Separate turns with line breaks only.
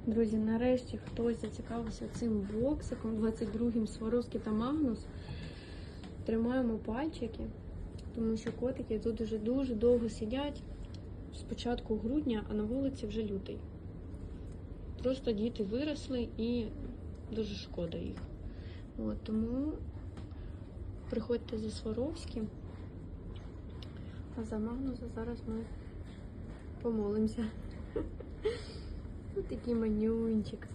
Друзі, нарешті хтось зацікавився цим боксиком 22-м Сваровський та Магнус. Тримаємо пальчики, тому що котики тут уже дуже довго сидять. З початку грудня, а на вулиці вже лютий. Просто діти виросли і дуже шкода їх. От, тому приходьте за Сваровським, а за Магнуса зараз ми помолимося. Ось такий манюнчик.